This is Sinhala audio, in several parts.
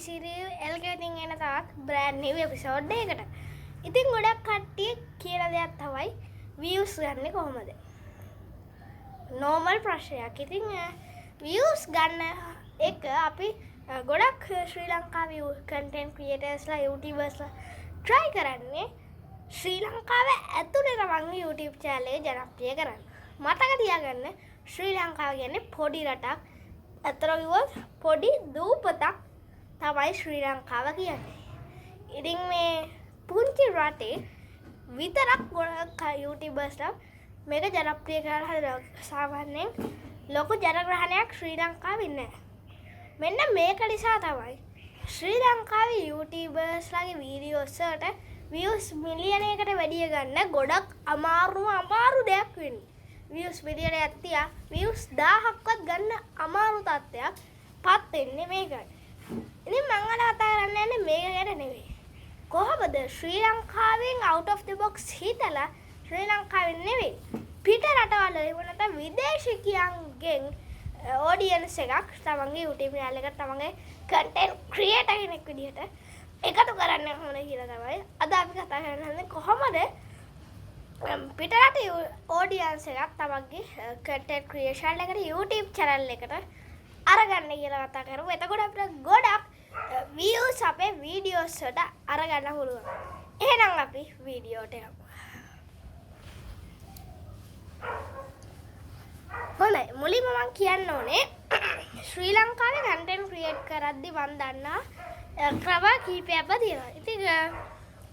series එල්ගෙතින් එන තවත් brand new episode එකකට. ඉතින් ගොඩක් කට්ටිය කියන දෙයක් තමයි views ගන්න කොහොමද? normal ප්‍රශ්නයක්. ඉතින් views ගන්න එක අපි ගොඩක් ශ්‍රී ලංකාවේ content creatorsලා YouTubersලා try කරන්නේ ශ්‍රී ලංකාවේ ඇතුලේ තමන්ගේ YouTube channel එක ජනප්‍රිය කරන්න. මතක තියාගන්න ශ්‍රී ලංකාව කියන්නේ පොඩි රටක්. අතර කිව්වොත් පොඩි දූපතක් තමයි ශ්‍රී ලංකාව කියන්නේ. ඉතින් මේ පුංචි රටේ විතරක් ගොඩක් YouTubersලා මේක ජනප්‍රිය කරලා හදනවා. සාමාන්‍යයෙන් ලොකු ජනග්‍රහණයක් ශ්‍රී ලංකාවේ නැහැ. මෙන්න මේක නිසා තමයි ශ්‍රී ලංකාවේ YouTubersලාගේ වීඩියෝස් වලට views මිලියනයකට වැඩිය ගන්න ගොඩක් අමාරු දෙයක් වෙන්නේ. views මිලියනයක් තියා views 1000ක්වත් ගන්න අමාරු තත්ත්වයක් පත් වෙන්නේ මේකට. ඉතින් මම කතා කරන්න යන්නේ මේක ගැන නෙවෙයි. කොහොමද ශ්‍රී ලංකාවෙන් out of the box හිතලා ශ්‍රී ලංකාවෙන් නෙවෙයි පිට රටවල වුණත් විදේශිකයන්ගෙන් audience එකක් තමන්ගේ YouTube channel එකට තමන්ගේ content creator කෙනෙක් විදිහට එකතු කරන්න ඕන කියලා තමයි අද අපි කතා කරන්න හදන්නේ. කොහොමද පිට රටේ audience එකක් තමන්ගේ content creation එකට YouTube channel එකට අරගන්න කියලා කතා කරමු. එතකොට අපිට ගොඩක් views අපේ videos වලට අරගන්න පුළුවන්. එහෙනම් අපි වීඩියෝට යමු. හොඳයි, මුලින්ම මම කියන්න ඕනේ ශ්‍රී ලංකාවේ content create කරද්දි මම දන්නා ක්‍රම කීපයක් තියෙනවා. ඉතින්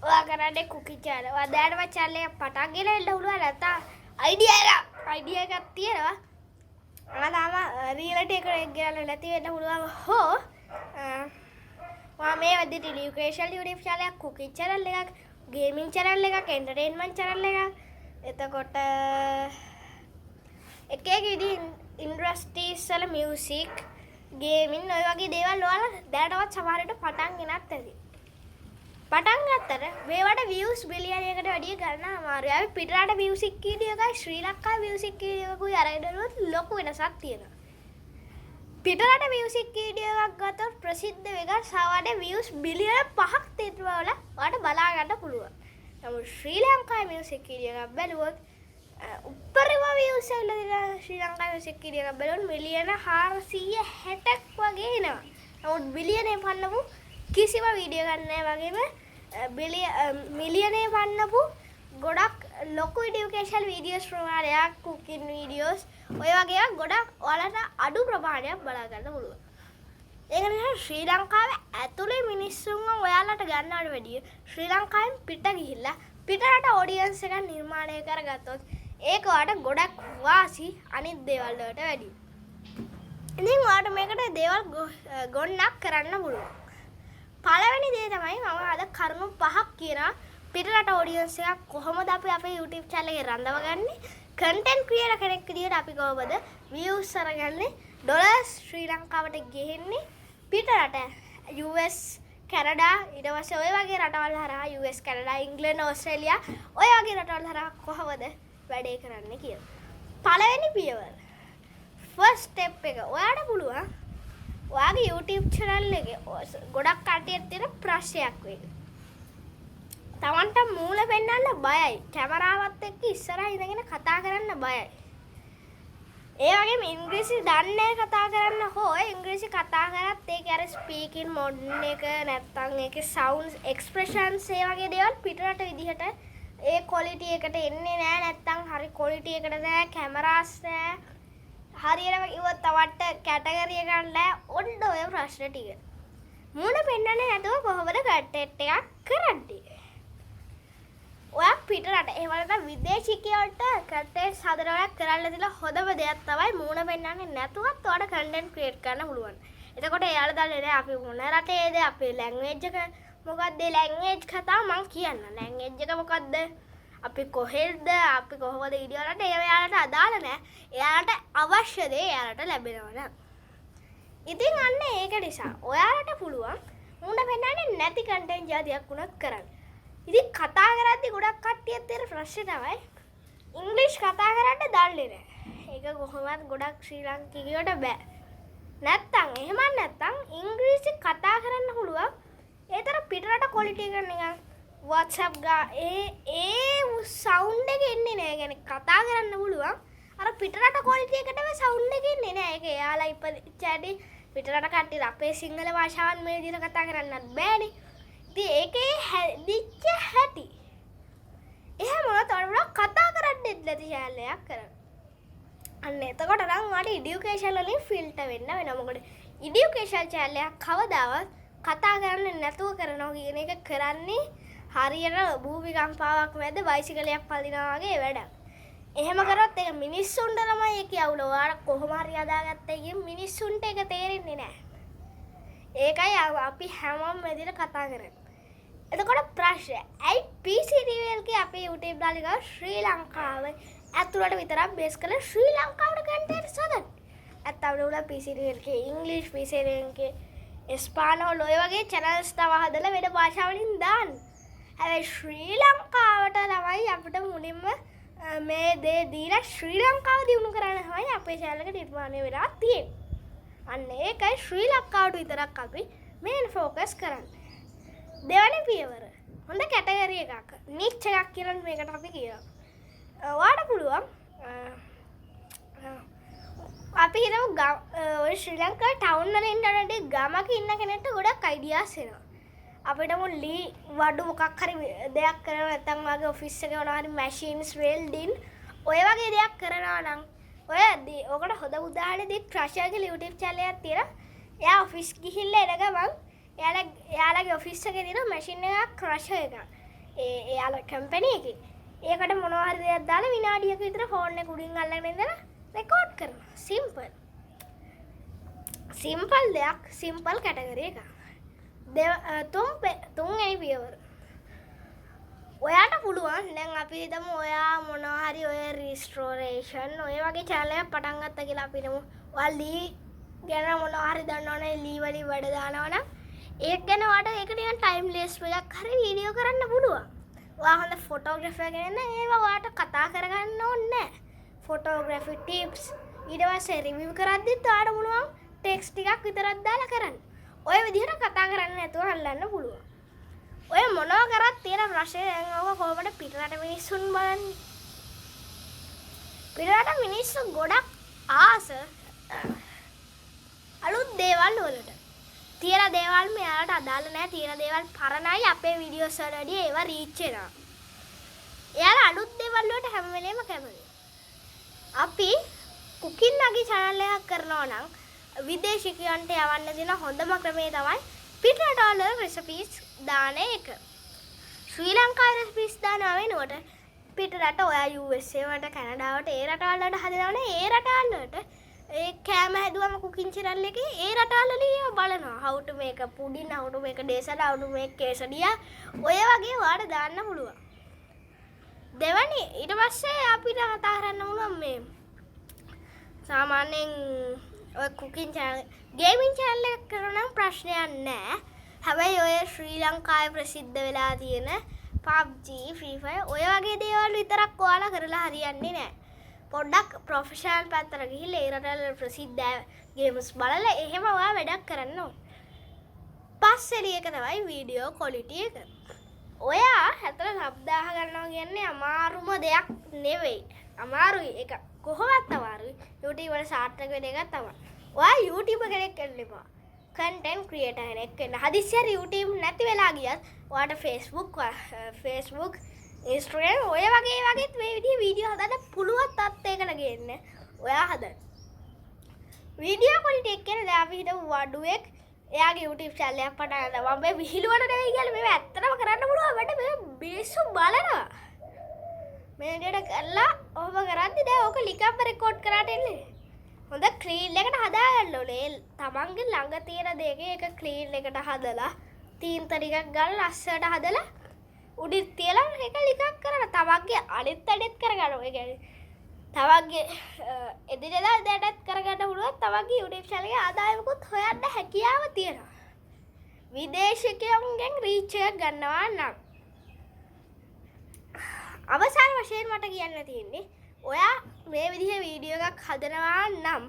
ඔයා කරන්නේ cooking channel. ඔයා දැනම channel එක පටන් ගෙන ඉන්න උළුවා නැත්නම් idea එකක් තියෙනවා. ආදාම reality එකට ගෙනල්ලා නැති වෙන්න පුළුවන්. මම මේ විදිහට education YouTube channel එකක්, cooking channel එකක්, gaming channel එකක්, entertainment channel එකක්. එතකොට එක විදිහ industries වල music, gaming ඔය වගේ දේවල් ඔයාලා දැනටවත් සමහරවිට පටන් ගෙනත් ඇති. පටන් ගත්තට මේවට views බිලියනයකට වැඩිය ගන්න අමාරුයි. අපි පිටරට music වීඩියෝ එකයි ශ්‍රී ලංකාවේ music වීඩියෝ එකකුයි අරගෙන ලොකු වෙනසක් තියෙනවා. පිටරට music වීඩියෝ එකක් ගත්තොත් ප්‍රසිද්ධ වෙග සාමාන්‍ය views බිලියන 5ක් තියෙනවා වල ඔයාලට බලා ගන්න පුළුවන්. නමුත් ශ්‍රී ලංකාවේ music වීඩියෝ එකක් බැලුවොත් උපරිම views එක ශ්‍රී ලංකාවේ music වීඩියෝ එකක් බැලුවොත් මිලියන 460ක් වගේ එනවා. නමුත් බිලියනේ පන්නපු කිසිම වීඩියෝ ගන්න නැහැ වගේම මිලියනේ පන්නපු ගොඩක් ලොකු এডুকেෂන් වීඩියෝස් ප්‍රමාණයක් කුකින් වීඩියෝස් ඔය වගේ ඒවා ගොඩක් ඔයාලට අඩු ප්‍රමාණයක් බලා ගන්න පුළුවන්. ඒක නිසා ශ්‍රී ලංකාවේ ඇතුලේ මිනිස්සුන්ව ඔයාලට ගන්නවට වැඩිය ශ්‍රී ලංකාවෙන් පිට ගිහිල්ලා පිටරට ඔඩියන්ස් එකක් නිර්මාණය කරගත්තොත් ඒක ඔයාලට ගොඩක් වාසි අනිත් දේවල් වලට වැඩිය. ඉතින් ඔයාලට මේකට දේවල් ගොන්නක් කරන්න පුළුවන්. පළවෙනි දේ තමයි මම අද කරුණු 5ක් කියනවා පිටරට ඔඩියන්ස් එකක් කොහොමද අපි අපේ YouTube channel එකේ රඳවගන්නේ, content creator කෙනෙක් විදිහට අපි කොහොමද views අරගන්නේ, dollars ශ්‍රී ලංකාවට ගෙහෙන්නේ පිටරට US කැනඩා ඊට පස්සේ ඔය වගේ රටවල් හරහා US කැනඩා ඉංග්ලන්ත ඕස්ට්‍රේලියා ඔය වගේ රටවල් හරහා කොහොමද වැඩේ කරන්නේ කියලා. පළවෙනි පියවර first step එක ඔයාලට පුළුවන් ඔයාගේ YouTube channel එකේ ගොඩක් කට්ටියට තියෙන ප්‍රශ්නයක් වෙයි. තමන්ට මූල පෙන්නන්න බයයි. කැමරාවත් එක්ක ඉස්සරහා ඉඳගෙන කතා කරන්න බයයි. ඒ වගේම ඉංග්‍රීසි දන්නේ කතා කරන්න හෝ ඉංග්‍රීසි කතා කරත් ඒක අර ස්පීකින් මොඩ් එක නැත්තම් ඒකේ සවුන්ඩ්ස් එක්ස්ප්‍රෙෂන්ස් ඒ වගේ දේවල් පිටරට විදිහට ඒ ක්වොලිටි එකට එන්නේ නැහැ. නැත්තම් හරි ක්වොලිටි එකට නැහැ, කැමරාස් නැහැ. හරියටම කිව්වොත් තවට කැටගරි එකක් නැහැ. ඔන්න ඔය ප්‍රශ්න ටික. මූණ පෙන්නන්නේ නැතුව කොහොමද කන්ටෙන්ට් එකක් කරන්නේ? ඔයා පිටරට එහෙම නැත්නම් විදේශිකයන්ට කන්ටෙන්ට් හදනවා කරන්න දෙලා හොඳම දෙයක් තමයි මූණ පෙන්නන්නේ නැතුවත් ඔයාලට කන්ටෙන්ට් ක්‍රියේට් කරන්න පුළුවන්. එතකොට එයාලා දන්නේ නැහැ අපි මොන රටේද, අපේ ලැන්ග්වේජ් එක මොකක්ද, ලැන්ග්වේජ් කතාව මම කියන්න. ලැන්ග්වේජ් එක මොකක්ද? අපි කොහෙද, අපි කොහොමද ඉඩියලට ඒව එයාලට අදාළ නැහැ. එයාලට අවශ්‍ය දේ එයාලට ලැබෙනවා නේද? ඉතින් අන්න ඒක නිසා ඔයාලට පුළුවන් මූණ පෙන්නන්නේ නැති කන්ටෙන්ට් ජාතියක් උනත් කරන්න. ඉතින් කතා කරද්දි ගොඩක් කට්ටියක් තියෙන ප්‍රශ්නේ තමයි ඉංග්‍රීසි කතා කරන්න දන්නේ නැහැ. ඒක කොහොමවත් ගොඩක් ශ්‍රී ලාංකිකයෝට බෑ. නැත්තම් එහෙම නැත්තම් ඉංග්‍රීසි කතා කරන්න පුළුවන්. quality එක නිකන් WhatsApp ඒ sound එක එන්නේ නැහැ. يعني කතා කරන්න පුළුවන්. අර පිටරට quality එකටම sound එක එන්නේ නැහැ. ඒක එයාලා ඉපදිච්ච ඇටි පිටරට කට්ටිය අපේ සිංහල භාෂාවන් මේ විදිහට කතා කරන්නත් බෑනේ. ඉතින් ඒකේ හැදිච්ච හැටි. එහෙම වුණත් කතා කරන්නෙත් නැති ශාලයක් කරනවා. අන්න එතකොට නම් වාට এডুকেෂන් වලින් ෆිල්ටර් වෙන්න වෙනවා. මොකද এডুকেෂන් channel එකක් කවදාවත් කතා කරන්නේ නැතුව කරනවා කියන එක කරන්නේ හරියට භූමිකම්පාවක් මැද බයිසිකලයක් පදිනවා වගේ වැඩක්. එහෙම කරොත් ඒක මිනිස්සුන්ට තමයි ඒක යවුල. ඔයාලා කොහොම හරි හදාගත්තා කියන මිනිස්සුන්ට ඒක තේරෙන්නේ නැහැ. ඒකයි අපි හැමෝම මේ විදිහට කතා කරන්නේ. එතකොට ප්‍රශ්නය ඇයි PCTVL එකේ අපේ YouTube දාලා ශ්‍රී ලංකාවේ ඇතුළට විතරක් බේස් කරලා ශ්‍රී ලංකාවට කන්ටෙන්ට් සදන්න. ඇත්තටම උලා PCTVL එකේ ඉංග්‍රීසි PCTVL එකේ ස්පානෝල් ඔය වගේ channels තව හදලා වෙන භාෂාවලින් දාන්න. හැබැයි ශ්‍රී ලංකාවට තමයි අපිට මුලින්ම මේ දේ දීලා ශ්‍රී ලංකාව දිනු කරන්න තමයි අපේ channel එක නිර්මාණය වෙලා තියෙන්නේ. අන්න ඒකයි ශ්‍රී ලංකාවට විතරක් අපි මේන් ફોකස් කරන්නේ. දෙවැනි පියවර හොඳ කැටගරි එකක් නිච් එකක් කියලා මේකට අපි කියනවා. ඔයාලට පුළුවන් අපි හිතමු ඔය ශ්‍රී ලංකාවේ ටවුන් වල ඉන්නකොට ගමක ඉන්න කෙනෙක්ට ගොඩක් අයිඩියාස් එනවා. අපිට ලී වඩු මොකක් හරි දෙයක් කරනවා නැත්නම් වාගේ ඔෆිස් එකේ මොනවා හරි මැෂින්ස් වෙල්ඩින් ඔය වගේ දෙයක් කරනවා නම් ඔකට හොඳ උදාහරණයක් ක්‍රෂර්ගේ YouTube channel එකක් තියෙනවා. එයා ඔෆිස් ගිහිල්ලා එන ගමන් එයාලගේ ඔෆිස් එකේ තියෙන මැෂින් එකක් ක්‍රෂර් එකක්. එයාලා කම්පැනි එකේ. ඒකට මොනවා හරි දෙයක් දාලා විනාඩියක විතර ෆෝන් එක උඩින් අල්ලගෙන ඉඳලා රෙකෝඩ් කරනවා. සිම්පල්. සිම්පල් දෙයක් සිම්පල් කැටගරි එකක්. තුන්වෙනි පියවර. ඔයාට පුළුවන් දැන් අපි හිතමු ඔයා මොනවා හරි ඔය රිස්ටෝරේෂන් ඔය වගේ channel එකක් පටන් ගත්තා කියලා අපි හිතමු. ඔයා ලී ගැන මොනවා හරි දන්නවනේ ලී වලින් වැඩ දානවා නම් ඒක ගැන ඔයාට ඒක නිකන් ටයිම්ලෙස් එකක් හරි වීඩියෝ කරන්න පුළුවන්. ඔයා හොඳ ෆොටෝග්‍රැෆර් කෙනෙක් නම් ඒවා ඔයාට කතා කරගන්න ඕනේ නැහැ. ෆොටෝග්‍රැෆි ටිප්ස් ඊට පස්සේ රිවිව් කරද්දිත් ඔයාට පුළුවන් ටෙක්ස්ට් ටිකක් විතරක් දාලා කරන්න. ඔය විදිහට කතා කරන්න නැතුව හල්ලන්න පුළුවන්. ඔය මොනවා කරත් තියෙන ප්‍රශ්නේ දැන් ඔක කොහොමද පිටරට මිනිස්සුන් බලන්නේ? පිටරට මිනිස්සු ගොඩක් ආස අලුත් දේවල් වලට. තියෙන දේවල් මෙයාලට අදාළ නැහැ. තියෙන දේවල් පරණයි අපේ වීඩියෝස් වලදී ඒවා රීච් වෙනවා. එයාලා අලුත් දේවල් වලට හැම වෙලේම කැමති. අපි කුකින් වගේ channel එකක් කරනවා නම් විදේශිකයන්ට යවන්න දෙන හොඳම ක්‍රමය තමයි පිටරටවල රෙසිපීස් දාන එක. ශ්‍රී ලංකාවේ රෙසිපීස් දානවා වෙනකොට පිටරට ඔයා USA වලට කැනඩාවට ඒ රටවල් වලට හදනවනේ ඒ රටවල් වලට ඒ කෑම හැදුවම කුකින් channel එකේ ඒ රටවල් වලින් බලනවා how to make a pudding how to make a dessert how to make quesadilla ඔය වගේ වාට දාන්න පුළුවන්. දෙවනි ඊට පස්සේ අපිට කතා කරන්න පුළුවන් මේ සාමාන්‍යයෙන් ඔය කුකින් channel ගේමින් channel එකක් කරනවා නම් ප්‍රශ්නයක් නැහැ. හැබැයි ඔය ශ්‍රී ලංකාවේ ප්‍රසිද්ධ වෙලා තියෙන PUBG Free Fire ඔය වගේ දේවල් විතරක් ඔයාලා කරලා හරියන්නේ නැහැ. පොඩ්ඩක් ප්‍රොෆෙෂනල් පැත්තට ගිහිල්ලා ඒ රටවල ප්‍රසිද්ධ ගේම්ස් බලලා එහෙම ඔයා වැඩක් කරන්න ඕන. පස්වෙනි එක තමයි වීඩියෝ ක්වොලිටි එක. ඔයා හැතර සබ් දාහ ගන්නවා කියන්නේ අමාරුම දෙයක් නෙවෙයි. අමාරුයි ඒක. කොහොමවත් අමාරුයි. YouTube වල සාර්ථක වෙන එක තමයි. ඔයා YouTube කෙනෙක් වෙන්න එපා. content creator කෙනෙක් වෙන්න. හදිස්සියට YouTube නැති වෙලා ගියත් ඔයාට Facebook Instagram ඔය වගේත් මේ විදිහේ වීඩියෝ හදන්න පුළුවන් තත්ත්වයකට ගේන්න. ඔයා හදන්න. වීඩියෝ ක්වොලිටි එක කියන්නේ දැන් අපි හිතමු වඩුවෙක් එයාගේ YouTube channel එකක් පටන් ගන්නවා. මම මේ විහිළුවට නෙවෙයි කියලා මේව ඇත්තටම කරන්න පුළුවන්. වැඩ මේ මිනිස්සු බලනවා. මේ විදිහට කරලා ඔහොම කරද්දි දැන් ඕක ලිකප් රෙකෝඩ් කරාට එන්නේ. හොඳ ක්ලීන් එකකට හදාගන්න ඕනේ. තමන්ගේ ළඟ තියෙන දෙකේ එක ක්ලීන් එකට හදලා තීන්ත ටිකක් ගාලා ලස්සනට හදලා උඩින් තියලා ඒක ලිකප් කරලා තමන්ගේ අනිත් අඩෙත් කරගන්න. ඒ කියන්නේ තමන්ගේ එදිනෙදා දෙයටත් කරගන්න පුළුවන්. තමන්ගේ YouTube channel එකේ ආදායමකුත් හොයන්න හැකියාව තියෙනවා. විදේශිකයන්ගෙන් රීච් එක ගන්නවා නම් අවසාන වශයෙන් මට කියන්න තියෙන්නේ ඔයා මේ විදිහේ වීඩියෝ එකක් හදනවා නම්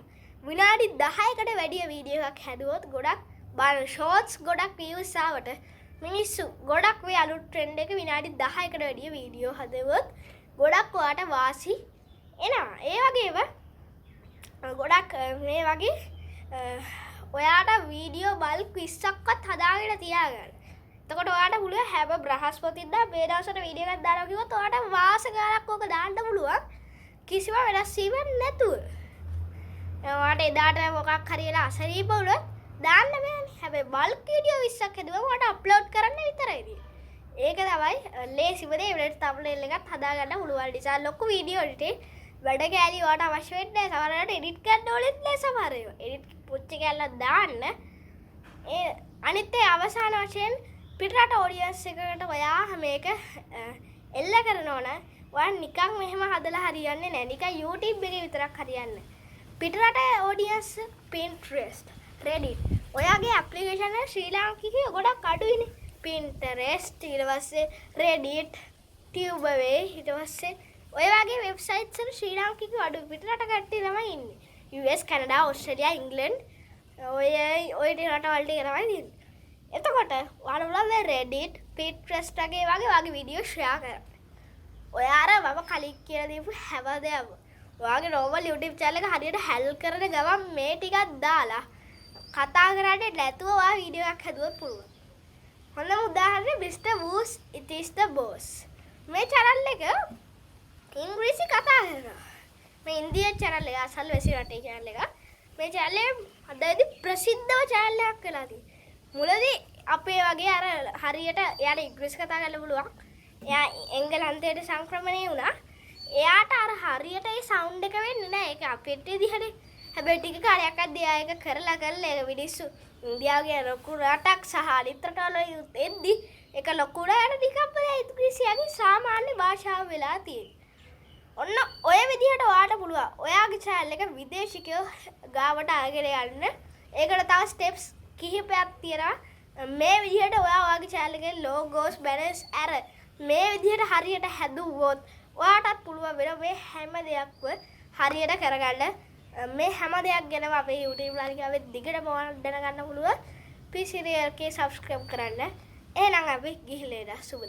විනාඩි 10කට වැඩි වීඩියෝ එකක් හැදුවොත් ගොඩක් බලන ෂෝට්ස් ගොඩක් views ආවට මිනිස්සු ගොඩක් ඔය අලුත් ට්‍රෙන්ඩ් එක විනාඩි 10කට වැඩිය වීඩියෝ හදවොත් ගොඩක් ඔයාට වාසි එනවා. ඒ වගේම ගොඩක් මේ වගේ ඔයාට වීඩියෝ බල්ක් 20ක්වත් හදාගෙන තියාගන්න. එතකොට ඔයාට පුළුවන් හැම බ්‍රහස්පතින්දා මේ දවස්වල වීඩියෝ එකක් දානවා කිව්වොත් ඔයාට මාස ගාණක් ඕක දාන්න පුළුවන්. කිසිම වෙනස් වීමක් නැතුව. ඔයාට එදාට මොකක් හරි වෙලා අසනීප වුණොත් දාන්න බෑනේ. හැබැයි බල්ක් වීඩියෝ 20ක් හදුවම ඔයාට අප්ලෝඩ් කරන්න විතරයි තියෙන්නේ. ඒක තමයි ලේසිම දේ. ඒකට තම්බ්නේල් එකක් හදාගන්න පුළුවන් නිසා ලොකු වීඩියෝ එඩිටින් වැඩ කෑලි ඔයාට අවශ්‍ය වෙන්නේ නැහැ. සමහරවිට එඩිට් කරන්න ඕනෙත් නැහැ සමහර ඒවා. එඩිට් පුච්චි කැල්ලක් දාන්න. ඒ අනිත් ඒ අවසාන වශයෙන් පිටරට ඔඩියන්ස් එකකට ඔයා මේක එල්ල කරනවා නම් ඔයා නිකන් මෙහෙම හදලා හරියන්නේ නැහැ. නිකන් YouTube එකේ විතරක් හරියන්නේ. පිටරට ඔඩියන්ස් Pinterest, Reddit. ඔයාගේ ඇප්ලිකේෂන් එක ශ්‍රී ලාංකිකයෝ ගොඩක් අඩුයිනේ. Pinterest ඊට පස්සේ Reddit, Tubeway ඊට පස්සේ ඔය වගේ වෙබ්සයිට්ස් වල ශ්‍රී ලාංකිකයෝ අඩුයි. පිටරට කට්ටිය තමයි ඉන්නේ. US, Canada, Australia, England ඔය රටවල් ටික තමයි තියෙන්නේ. එතකොට ඔයාලා බලන්න Reddit, Pinterest වගේ වීඩියෝ ෂෙයා කරන්න. ඔයාලා මම කලින් කියලා දීපු හැමදේම ඔයාගේ normal YouTube channel එක හරියට හැල් කරන ගමන් මේ ටිකක් දාලා කතා කරන්නේ නැතුව ඔයා වීඩියෝ එකක් හදුවොත් පුළුවන්. හොඳම උදාහරණය Mr. Woos It is the Boss. මේ channel එක ඉංග්‍රීසි කතා කරනවා. මේ ඉන්දියා channel එක අසල්වැසි රටේ channel එක. මේ channel එක අදදී ප්‍රසිද්ධව channel එකක් වෙලා තියෙනවා. මුලදී අපේ වගේ අර හරියට එයාට ඉංග්‍රීසි කතා කරන්න පුළුවන්. එයා එංගලන්තයට සංක්‍රමණය වුණා. එයාට අර හරියට ඒ සවුන්ඩ් එක වෙන්නේ නැහැ. ඒක අපිට විදිහට. හැබැයි ටික කාලයක් අද්දී ආයෙක කරලා ඒක මිනිස්සු ඉන්දියාවේ ලොකු රටක් සහ අනිත් රටවල එද්දි ඒක ලොකු රටක් ටිකක් අපේ ඉංග්‍රීසියගේ සාමාන්‍ය භාෂාව වෙලා තියෙනවා. ඔන්න ඔය විදිහට ඔයාට පුළුවන්. ඔයාගේ channel එක විදේශිකයෝ ගාවට අරගෙන යන්න. ඒකට තව steps කිහිපයක් තියෙනවා. මේ විදිහට ඔයාගේ channel එකේ logos, banners අර මේ විදිහට හරියට හැදුවොත් ඔයාටත් පුළුවන් වෙන මේ හැම දෙයක්ම හරියට කරගන්න. මේ හැම දෙයක් ගැනම අපේ YouTube ලාලිකාවේ දිගටම ඔයාලට දැනගන්න පුළුවන්. PC එකේ subscribe කරන්න. එහෙනම් අපි ගිහිල්ලා ඉන්න සුබ